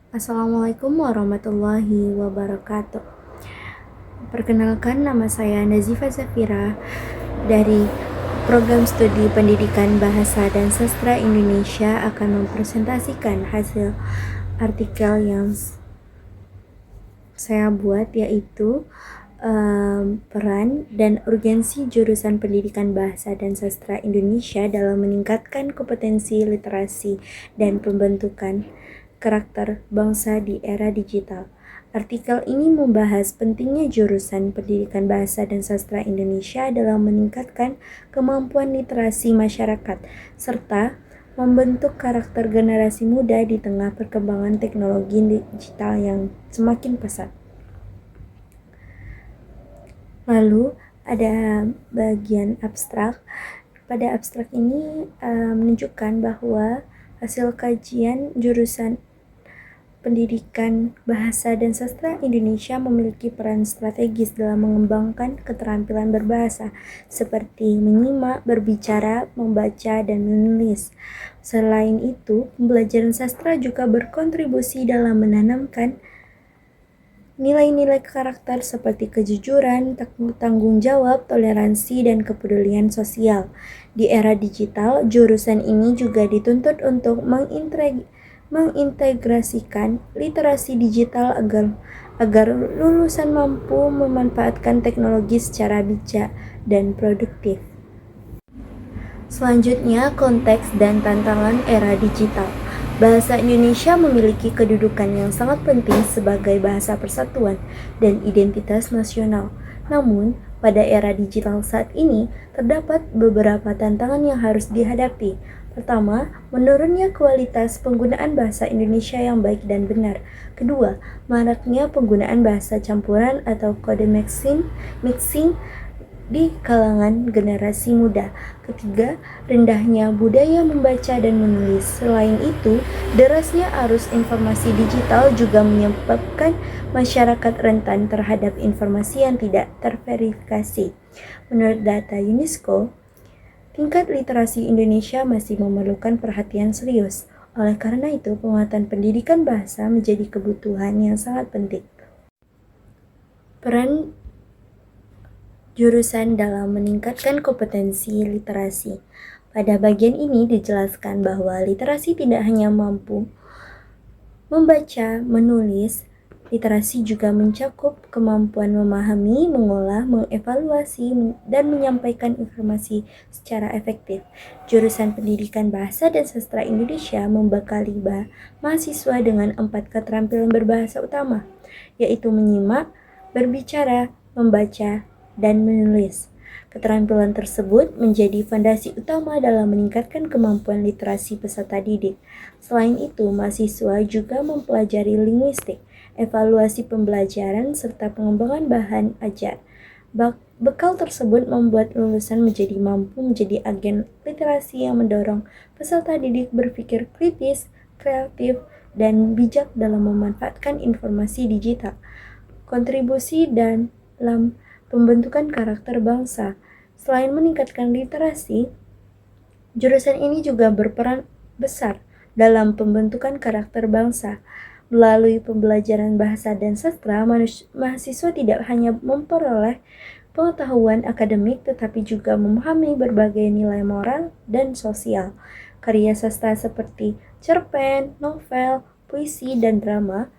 Assalamualaikum warahmatullahi wabarakatuh. Perkenalkan, nama saya Nazifa Zafira dari Program Studi Pendidikan Bahasa dan Sastra Indonesia akan mempresentasikan hasil artikel yang saya buat, yaitu peran dan urgensi jurusan Pendidikan Bahasa dan Sastra Indonesia dalam meningkatkan kompetensi literasi dan pembentukan karakter bangsa di era digital. Artikel ini membahas pentingnya jurusan Pendidikan Bahasa dan Sastra Indonesia dalam meningkatkan kemampuan literasi masyarakat serta membentuk karakter generasi muda di tengah perkembangan teknologi digital yang semakin pesat. Lalu ada bagian abstrak. Pada abstrak ini menunjukkan bahwa hasil kajian jurusan Pendidikan Bahasa dan Sastra Indonesia memiliki peran strategis dalam mengembangkan keterampilan berbahasa seperti menyimak, berbicara, membaca, dan menulis. Selain itu, pembelajaran sastra juga berkontribusi dalam menanamkan nilai-nilai karakter seperti kejujuran, tanggung jawab, toleransi, dan kepedulian sosial. Di era digital, jurusan ini juga dituntut untuk mengintegrasikan literasi digital agar lulusan mampu memanfaatkan teknologi secara bijak dan produktif. Selanjutnya, konteks dan tantangan era digital. Bahasa Indonesia memiliki kedudukan yang sangat penting sebagai bahasa persatuan dan identitas nasional. Namun, pada era digital saat ini, terdapat beberapa tantangan yang harus dihadapi. Pertama, menurunnya kualitas penggunaan bahasa Indonesia yang baik dan benar. Kedua, maraknya penggunaan bahasa campuran atau kode mixing di kalangan generasi muda. Ketiga, rendahnya budaya membaca dan menulis. Selain itu, derasnya arus informasi digital juga menyebabkan masyarakat rentan terhadap informasi yang tidak terverifikasi. Menurut data UNESCO, tingkat literasi Indonesia masih memerlukan perhatian serius. Oleh karena itu, penguatan pendidikan bahasa menjadi kebutuhan yang sangat penting. Peran jurusan dalam meningkatkan kompetensi literasi. Pada bagian ini dijelaskan bahwa literasi tidak hanya mampu membaca, menulis, literasi juga mencakup kemampuan memahami, mengolah, mengevaluasi, dan menyampaikan informasi secara efektif. Jurusan Pendidikan Bahasa dan Sastra Indonesia membekali mahasiswa dengan 4 keterampilan berbahasa utama, yaitu menyimak, berbicara, membaca, dan menulis. Keterampilan tersebut menjadi fondasi utama dalam meningkatkan kemampuan literasi peserta didik. Selain itu, mahasiswa juga mempelajari linguistik, evaluasi pembelajaran, serta pengembangan bahan ajar. Bekal tersebut membuat lulusan menjadi mampu menjadi agen literasi yang mendorong peserta didik berpikir kritis, kreatif, dan bijak dalam memanfaatkan informasi digital. Kontribusi dalam pembentukan karakter bangsa. Selain meningkatkan literasi, jurusan ini juga berperan besar dalam pembentukan karakter bangsa. Melalui pembelajaran bahasa dan sastra, mahasiswa tidak hanya memperoleh pengetahuan akademik tetapi juga memahami berbagai nilai moral dan sosial. Karya sastra seperti cerpen, novel, puisi, dan drama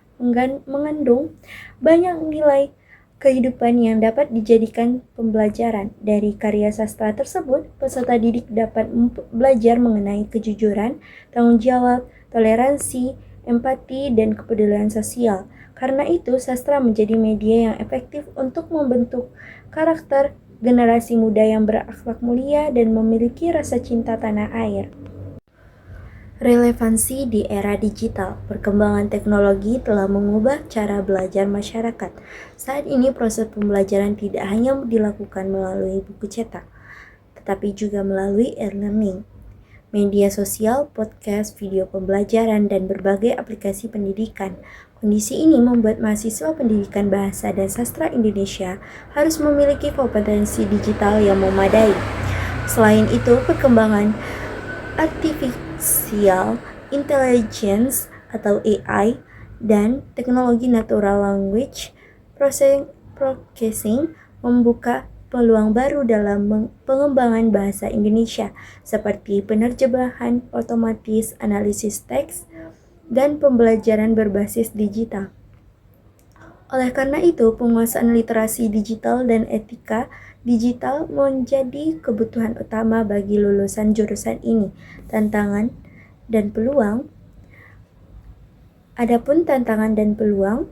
mengandung banyak nilai kehidupan yang dapat dijadikan pembelajaran. Dari karya sastra tersebut, peserta didik dapat belajar mengenai kejujuran, tanggung jawab, toleransi, empati, dan kepedulian sosial. Karena itu, sastra menjadi media yang efektif untuk membentuk karakter generasi muda yang berakhlak mulia dan memiliki rasa cinta tanah air. Relevansi di era digital, perkembangan teknologi telah mengubah cara belajar masyarakat. Saat ini proses pembelajaran tidak hanya dilakukan melalui buku cetak, tetapi juga melalui e-learning, media sosial, podcast, video pembelajaran, dan berbagai aplikasi pendidikan. Kondisi ini membuat mahasiswa pendidikan bahasa dan sastra Indonesia harus memiliki kompetensi digital yang memadai. Selain itu, perkembangan artificial intelligence atau AI dan teknologi natural language processing membuka peluang baru dalam pengembangan bahasa Indonesia seperti penerjemahan otomatis, analisis teks, dan pembelajaran berbasis digital. Oleh karena itu, penguasaan literasi digital dan etika digital menjadi kebutuhan utama bagi lulusan jurusan ini. Tantangan dan peluang. Adapun tantangan dan peluang,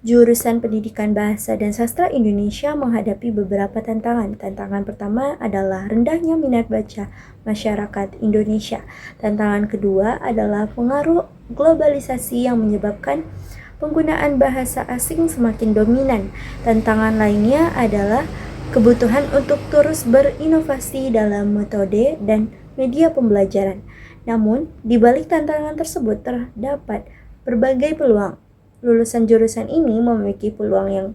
jurusan Pendidikan Bahasa dan Sastra Indonesia menghadapi beberapa tantangan. Tantangan pertama adalah rendahnya minat baca masyarakat Indonesia. Tantangan kedua adalah pengaruh globalisasi yang menyebabkan penggunaan bahasa asing semakin dominan. Tantangan lainnya adalah kebutuhan untuk terus berinovasi dalam metode dan media pembelajaran. Namun, di balik tantangan tersebut terdapat berbagai peluang. Lulusan jurusan ini memiliki peluang yang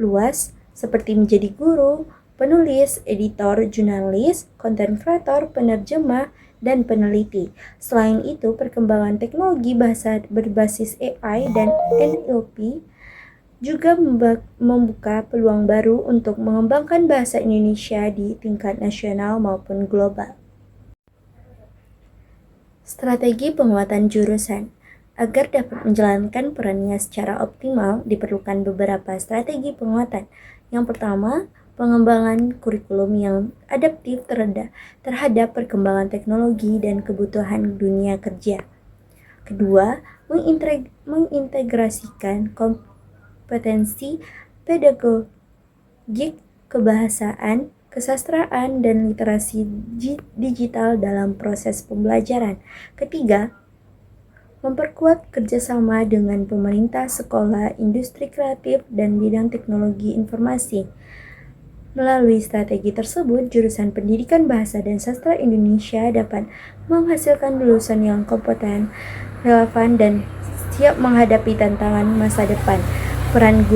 luas seperti menjadi guru, penulis, editor, jurnalis, content creator, penerjemah, dan peneliti. Selain itu, perkembangan teknologi bahasa berbasis AI dan NLP juga membuka peluang baru untuk mengembangkan bahasa Indonesia di tingkat nasional maupun global. Strategi penguatan jurusan. Agar dapat menjalankan perannya secara optimal, diperlukan beberapa strategi penguatan. Yang pertama, pengembangan kurikulum yang adaptif terhadap perkembangan teknologi dan kebutuhan dunia kerja. Kedua, mengintegrasikan kompetensi pedagogik, kebahasaan, kesastraan, dan literasi digital dalam proses pembelajaran. Ketiga, memperkuat kerjasama dengan pemerintah, sekolah, industri kreatif, dan bidang teknologi informasi. Melalui strategi tersebut, jurusan Pendidikan Bahasa dan Sastra Indonesia dapat menghasilkan lulusan yang kompeten, relevan, dan siap menghadapi tantangan masa depan. Peran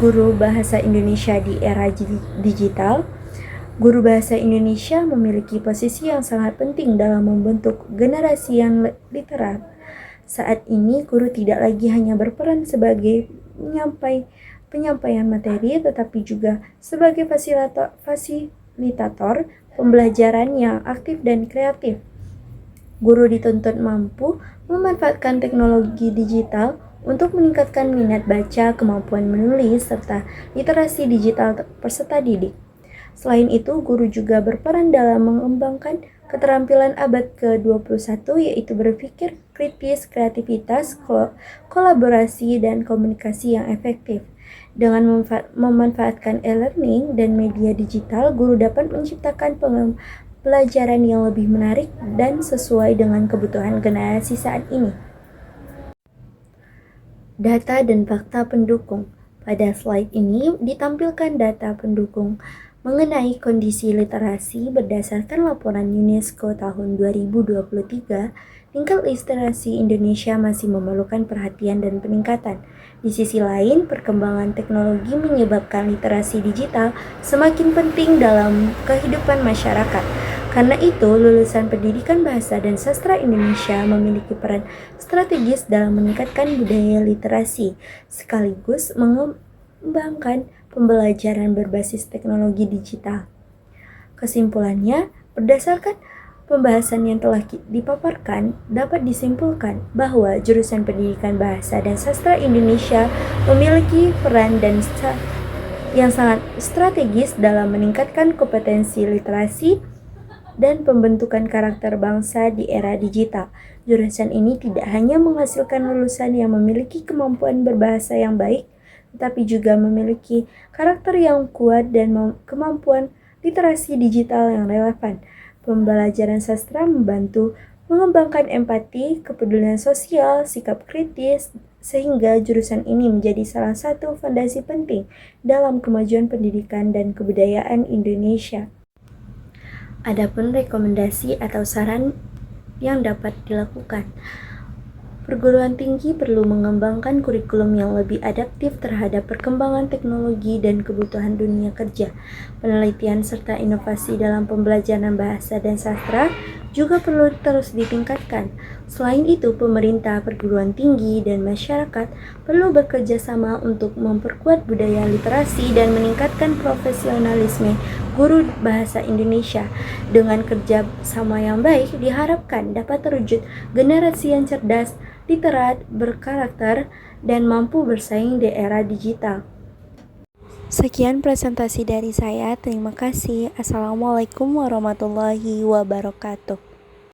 guru bahasa Indonesia di era digital. Guru bahasa Indonesia memiliki posisi yang sangat penting dalam membentuk generasi yang literat. Saat ini, guru tidak lagi hanya berperan sebagai penyampaian materi, tetapi juga sebagai fasilitator pembelajaran yang aktif dan kreatif. Guru dituntut mampu memanfaatkan teknologi digital untuk meningkatkan minat baca, kemampuan menulis, serta literasi digital peserta didik. Selain itu, guru juga berperan dalam mengembangkan keterampilan abad ke-21, yaitu berpikir kritis, kreativitas, kolaborasi, dan komunikasi yang efektif. Dengan memanfaatkan e-learning dan media digital, guru dapat menciptakan pelajaran yang lebih menarik dan sesuai dengan kebutuhan generasi saat ini. Data dan fakta pendukung. Pada slide ini ditampilkan data pendukung mengenai kondisi literasi berdasarkan laporan UNESCO tahun 2023. Tingkat literasi Indonesia masih memerlukan perhatian dan peningkatan. Di sisi lain, perkembangan teknologi menyebabkan literasi digital semakin penting dalam kehidupan masyarakat. Karena itu, lulusan Pendidikan Bahasa dan Sastra Indonesia memiliki peran strategis dalam meningkatkan budaya literasi, sekaligus mengembangkan pembelajaran berbasis teknologi digital. Kesimpulannya, berdasarkan pembahasan yang telah dipaparkan, dapat disimpulkan bahwa jurusan Pendidikan Bahasa dan Sastra Indonesia memiliki peran yang sangat strategis dalam meningkatkan kompetensi literasi dan pembentukan karakter bangsa di era digital. Jurusan ini tidak hanya menghasilkan lulusan yang memiliki kemampuan berbahasa yang baik, tetapi juga memiliki karakter yang kuat dan kemampuan literasi digital yang relevan. Pembelajaran sastra membantu mengembangkan empati, kepedulian sosial, sikap kritis, sehingga jurusan ini menjadi salah satu fondasi penting dalam kemajuan pendidikan dan kebudayaan Indonesia. Adapun rekomendasi atau saran yang dapat dilakukan. Perguruan tinggi perlu mengembangkan kurikulum yang lebih adaptif terhadap perkembangan teknologi dan kebutuhan dunia kerja. Penelitian serta inovasi dalam pembelajaran bahasa dan sastra juga perlu terus ditingkatkan. Selain itu, pemerintah, perguruan tinggi, dan masyarakat perlu bekerja sama untuk memperkuat budaya literasi dan meningkatkan profesionalisme guru bahasa Indonesia. Dengan kerja sama yang baik, diharapkan dapat terwujud generasi yang cerdas, literat, berkarakter, dan mampu bersaing di era digital. Sekian presentasi dari saya. Terima kasih. Assalamualaikum warahmatullahi wabarakatuh.